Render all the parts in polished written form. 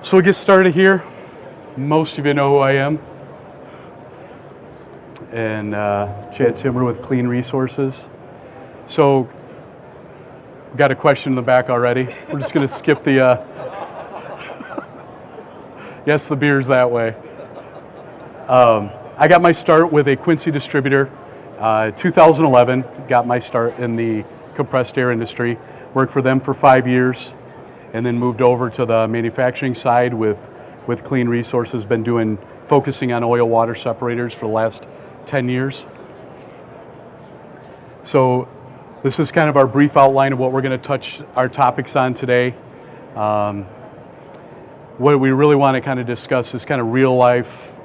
So we get started here. Most of you know who I am. And Chad Timber with Clean Resources. So, we got a question in the back already. We're just going to skip the, yes, the beer's that way. I got my start with a Quincy distributor, 2011. Got my start in the compressed air industry. Worked for them for 5 years, and then moved over to the manufacturing side with Clean Resources. Been focusing on oil water separators for the last 10 years. So this is kind of our brief outline of what we're going to touch our topics on today. What we really want to kind of discuss is kind of real life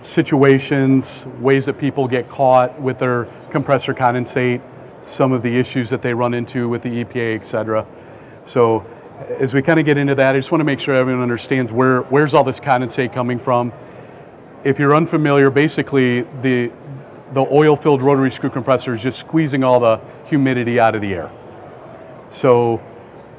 situations, ways that people get caught with their compressor condensate, some of the issues that they run into with the EPA, et cetera. So as we kind of get into that, I just want to make sure everyone understands where's all this condensate coming from. If you're unfamiliar, basically the oil-filled rotary screw compressor is just squeezing all the humidity out of the air. So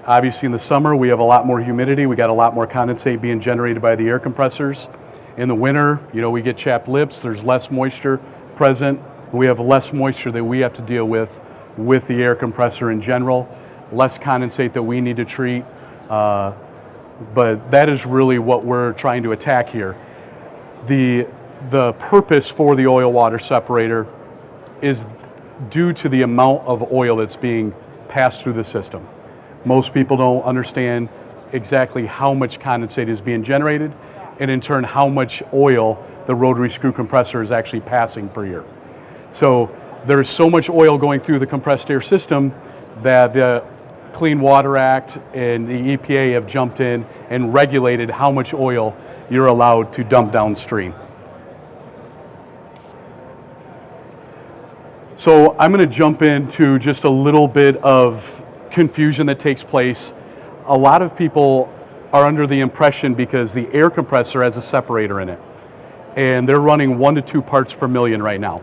obviously in the summer we have a lot more humidity, we got a lot more condensate being generated by the air compressors. In the winter, we get chapped lips, there's less moisture present. We have less moisture that we have to deal with the air compressor in general, less condensate that we need to treat. But that is really what we're trying to attack here. The purpose for the oil water separator is due to the amount of oil that's being passed through the system. Most people don't understand exactly how much condensate is being generated, and in turn how much oil the rotary screw compressor is actually passing per year. So there's so much oil going through the compressed air system that the Clean Water Act and the EPA have jumped in and regulated how much oil you're allowed to dump downstream. So I'm going to jump into just a little bit of confusion that takes place. A lot of people are under the impression, because the air compressor has a separator in it, and they're running 1 to 2 parts per million right now.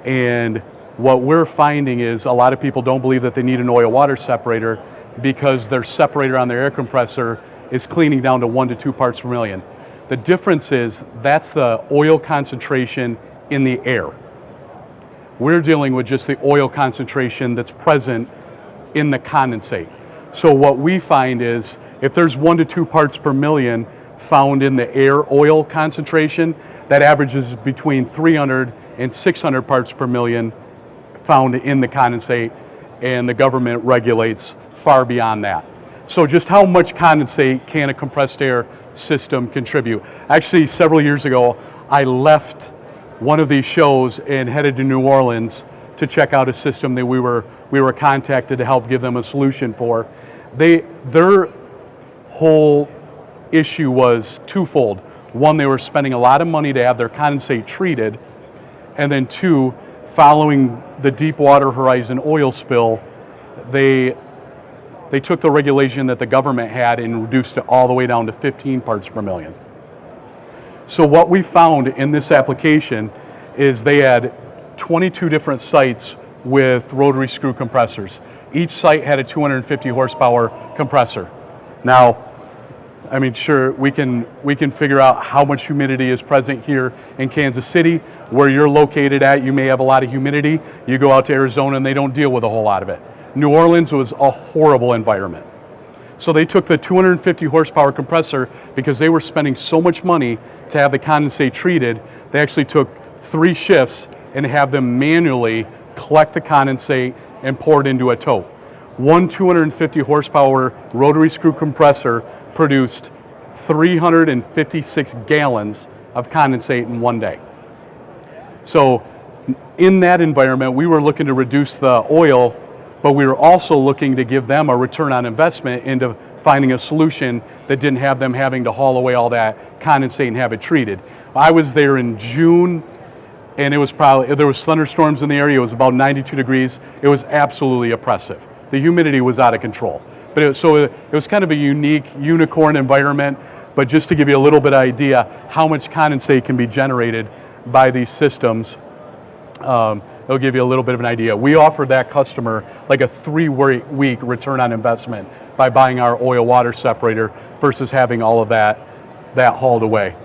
And what we're finding is a lot of people don't believe that they need an oil water separator because their separator on their air compressor is cleaning down to 1 to 2 parts per million. The difference is that's the oil concentration in the air. We're dealing with just the oil concentration that's present in the condensate. So what we find is if there's 1 to 2 parts per million found in the air oil concentration, that averages between 300 and 600 parts per million found in the condensate, and the government regulates far beyond that. So just how much condensate can a compressed air system contribute? Actually, several years ago, I left one of these shows and headed to New Orleans to check out a system that we were contacted to help give them a solution for. Their whole issue was twofold. One, they were spending a lot of money to have their condensate treated, and then two, following the Deepwater Horizon oil spill, they took the regulation that the government had and reduced it all the way down to 15 parts per million. So what we found in this application is they had 22 different sites with rotary screw compressors. Each site had a 250 horsepower compressor. Now, I mean, sure, we can figure out how much humidity is present here in Kansas City. Where you're located at, you may have a lot of humidity. You go out to Arizona and they don't deal with a whole lot of it. New Orleans was a horrible environment. So they took the 250 horsepower compressor, because they were spending so much money to have the condensate treated, they actually took 3 shifts and have them manually collect the condensate and pour it into a tote. One 250 horsepower rotary screw compressor produced 356 gallons of condensate in one day. So in that environment, we were looking to reduce the oil, but we were also looking to give them a return on investment into finding a solution that didn't have them having to haul away all that condensate and have it treated. I was there in June, and there was thunderstorms in the area. It was about 92 degrees. It was absolutely oppressive. The humidity was out of control. But it was kind of a unique unicorn environment. But just to give you a little bit of idea how much condensate can be generated by these systems, it'll give you a little bit of an idea. We offered that customer like a 3-week return on investment by buying our oil water separator versus having all of that hauled away.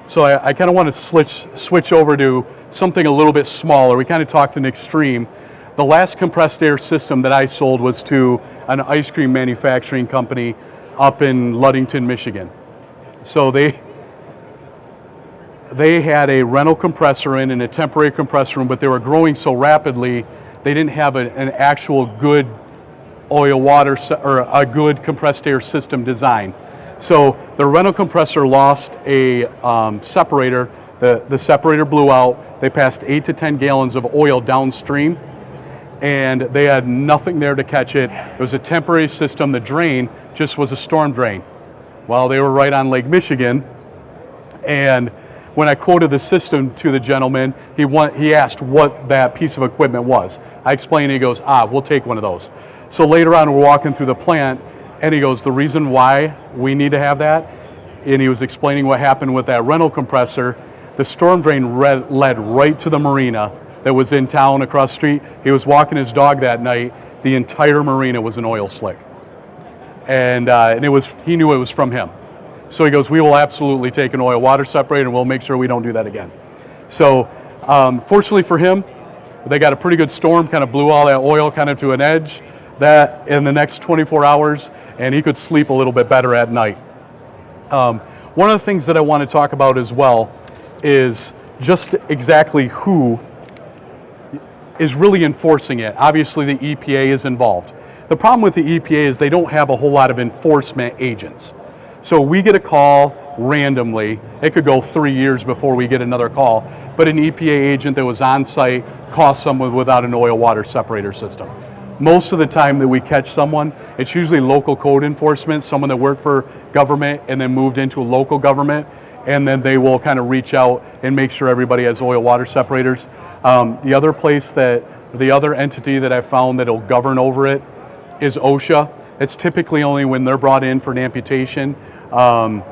So I kind of want to switch over to something a little bit smaller. We kind of talked an extreme. The last compressed air system that I sold was to an ice cream manufacturing company up in Ludington, Michigan. So they had a rental compressor in and a temporary compressor room, but they were growing so rapidly, they didn't have an actual good oil water or a good compressed air system design. So the rental compressor lost a separator. The separator blew out. They passed 8 to 10 gallons of oil downstream, and they had nothing there to catch it. It was a temporary system. The drain just was a storm drain. Well, they were right on Lake Michigan, and when I quoted the system to the gentleman, he asked what that piece of equipment was. I explained, he goes, we'll take one of those. So later on, we're walking through the plant, and he goes, the reason why we need to have that, and he was explaining what happened with that rental compressor, the storm drain led right to the marina that was in town across the street. He was walking his dog that night. The entire marina was an oil slick. And he knew it was from him. So he goes, we will absolutely take an oil water separator and we'll make sure we don't do that again. So fortunately for him, they got a pretty good storm, kind of blew all that oil kind of to an edge that in the next 24 hours, and he could sleep a little bit better at night. One of the things that I want to talk about as well is just exactly who is really enforcing it. Obviously the EPA is involved. The problem with the EPA is they don't have a whole lot of enforcement agents. So we get a call randomly. It could go 3 years before we get another call, but an EPA agent that was on site caught someone without an oil water separator system. Most of the time that we catch someone, it's usually local code enforcement, someone that worked for government and then moved into a local government, and then they will kind of reach out and make sure everybody has oil water separators. The other entity that I found that'll govern over it is OSHA. It's typically only when they're brought in for an amputation, and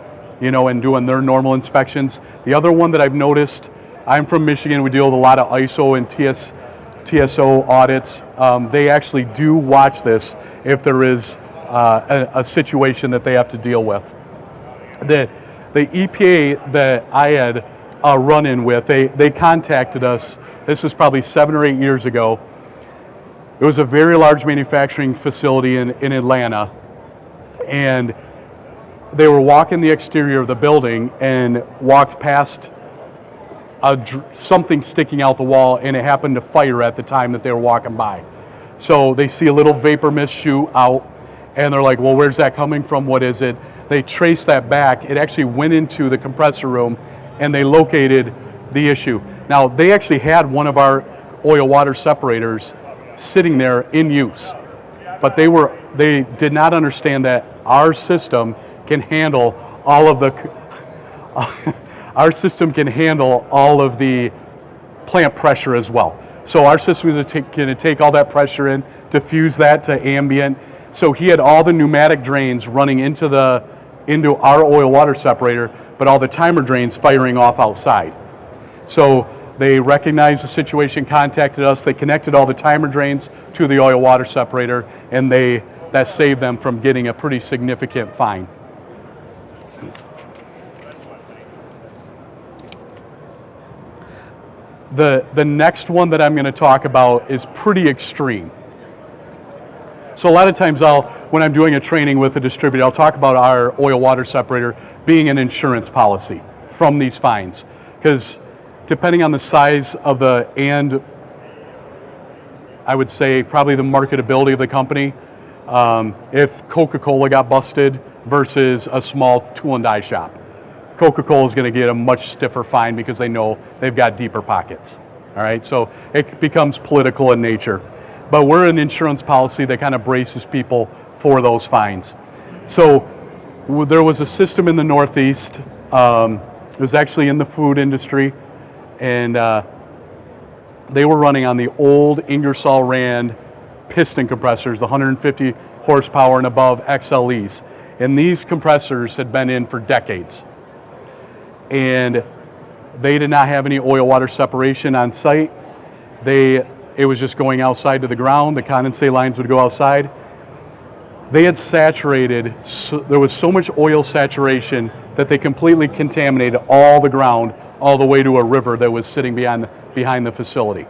doing their normal inspections. The other one that I've noticed, I'm from Michigan, we deal with a lot of ISO and TSO audits. They actually do watch this if there is a situation that they have to deal with. The EPA that I had a run-in with, they contacted us. This was probably 7 or 8 years ago. It was a very large manufacturing facility in Atlanta, and they were walking the exterior of the building and walked past something sticking out the wall, and it happened to fire at the time that they were walking by. So they see a little vapor mist shoot out, and they're like, well, where's that coming from? What is it? They traced that back. It actually went into the compressor room, and they located the issue. Now, they actually had one of our oil water separators sitting there in use, but they did not understand that our system can handle all of the plant pressure as well. So our system is going to take all that pressure in, diffuse that to ambient. So he had all the pneumatic drains running into our oil water separator, but all the timer drains firing off outside. So they recognized the situation, contacted us, they connected all the timer drains to the oil water separator, and that saved them from getting a pretty significant fine. The next one that I'm going to talk about is pretty extreme. So a lot of times when I'm doing a training with a distributor, I'll talk about our oil water separator being an insurance policy from these fines. Because depending on the size of and I would say probably the marketability of the company, if Coca-Cola got busted versus a small tool and die shop, Coca-Cola is going to get a much stiffer fine because they know they've got deeper pockets. All right, so it becomes political in nature. But we're an insurance policy that kind of braces people for those fines. So there was a system in the Northeast. It was actually in the food industry, and they were running on the old Ingersoll Rand piston compressors, the 150 horsepower and above XLEs. And these compressors had been in for decades. And they did not have any oil water separation on site. It was just going outside to the ground. The condensate lines would go outside. They had saturated, there was so much oil saturation that they completely contaminated all the ground all the way to a river that was sitting behind the facility.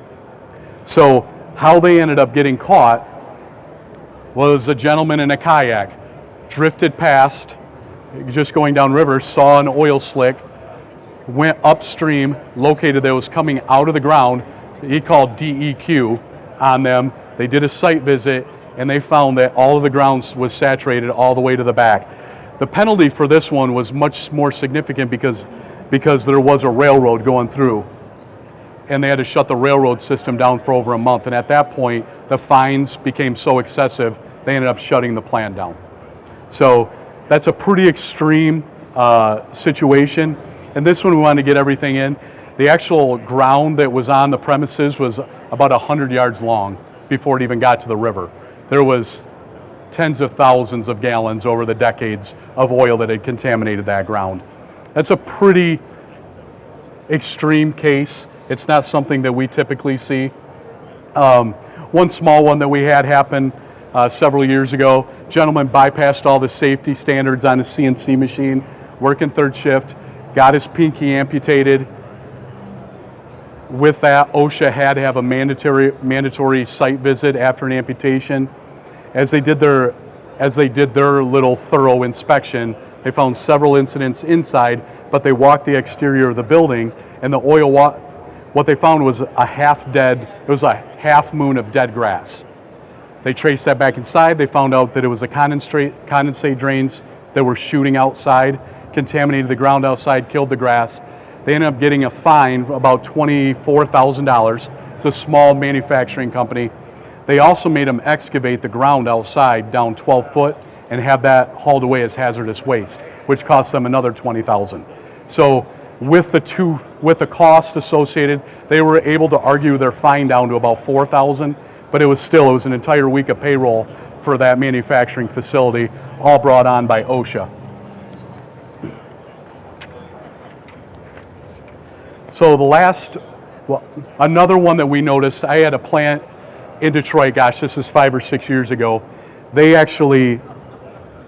So how they ended up getting caught was a gentleman in a kayak drifted past, just going down river, saw an oil slick, went upstream, located that it was coming out of the ground. He called DEQ on them. They did a site visit, and they found that all of the ground was saturated all the way to the back. The penalty for this one was much more significant because there was a railroad going through, and they had to shut the railroad system down for over a month. And at that point, the fines became so excessive, they ended up shutting the plant down. So that's a pretty extreme situation. And this one, we wanted to get everything in. The actual ground that was on the premises was about 100 yards long before it even got to the river. There was tens of thousands of gallons over the decades of oil that had contaminated that ground. That's a pretty extreme case. It's not something that we typically see. One small one that we had happen several years ago, gentleman bypassed all the safety standards on his CNC machine, working third shift, got his pinky amputated. With that, OSHA had to have a mandatory site visit after an amputation. As they did their little thorough inspection, they found several incidents inside, but they walked the exterior of the building, and the oil, what they found was a half moon of dead grass. They traced that back inside. They found out that it was the condensate drains that were shooting outside, contaminated the ground outside, killed the grass. They ended up getting a fine of about $24,000. It's a small manufacturing company. They also made them excavate the ground outside down 12 foot and have that hauled away as hazardous waste, which cost them another $20,000. So with the cost associated, they were able to argue their fine down to about $4,000, but it was an entire week of payroll for that manufacturing facility, all brought on by OSHA. So another one that we noticed, I had a plant in Detroit, gosh, this is 5 or 6 years ago. They had an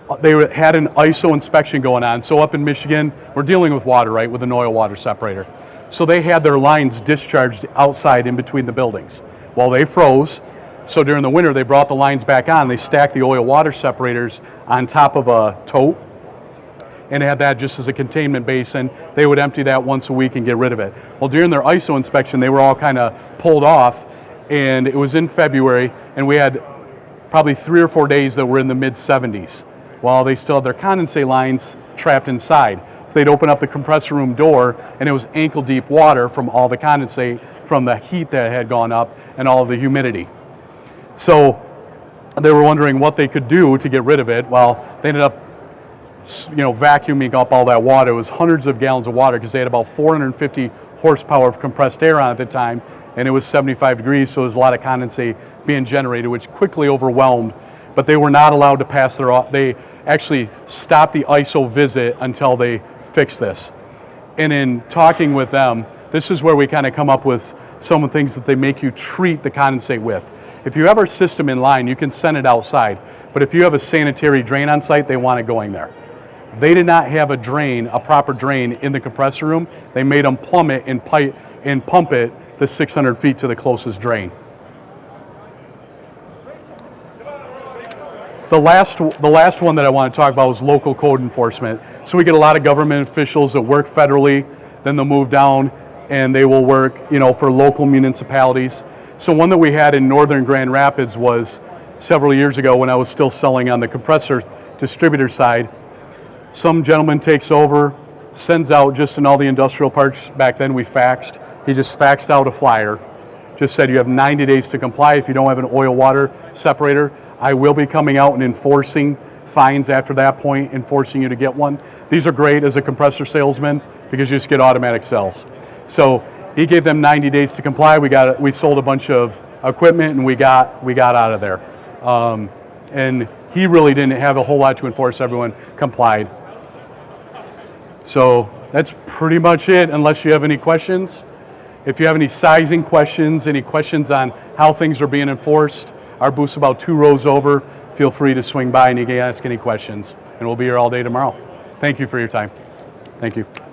ISO inspection going on. So up in Michigan, we're dealing with water, right, with an oil water separator. So they had their lines discharged outside in between the buildings. Well, they froze. So during the winter, they brought the lines back on. They stacked the oil water separators on top of a tote and had that just as a containment basin. They would empty that once a week and get rid of it. Well, during their ISO inspection, they were all kind of pulled off, and it was in February, and we had probably 3 or 4 days that were in the mid-70s, while they still had their condensate lines trapped inside. So they'd open up the compressor room door, and it was ankle-deep water from all the condensate, from the heat that had gone up, and all of the humidity. So they were wondering what they could do to get rid of it. Well, they ended up vacuuming up all that water. It was hundreds of gallons of water because they had about 450 horsepower of compressed air on at the time, and it was 75 degrees, so there was a lot of condensate being generated, which quickly overwhelmed. But they were not allowed to pass they actually stopped the ISO visit until they fixed this. And in talking with them, this is where we kind of come up with some of the things that they make you treat the condensate with. If you have our system in line, you can send it outside. But if you have a sanitary drain on site, they want it going there. They did not have a proper drain in the compressor room. They made them plumb it and pump it the 600 feet to the closest drain. The last one that I want to talk about was local code enforcement. So we get a lot of government officials that work federally, then they'll move down and they will work, for local municipalities. So one that we had in northern Grand Rapids was several years ago when I was still selling on the compressor distributor side. Some gentleman takes over, sends out, just in all the industrial parks back then we faxed. He just faxed out a flyer, just said you have 90 days to comply. If you don't have an oil water separator, I will be coming out and enforcing fines after that point, enforcing you to get one. These are great as a compressor salesman because you just get automatic sales. So he gave them 90 days to comply. We sold a bunch of equipment and we got out of there. And he really didn't have a whole lot to enforce. Everyone complied. So that's pretty much it, unless you have any questions. If you have any sizing questions, any questions on how things are being enforced, our booth's about 2 rows over. feel free to swing by and you can ask any questions. And we'll be here all day tomorrow. Thank you for your time. Thank you.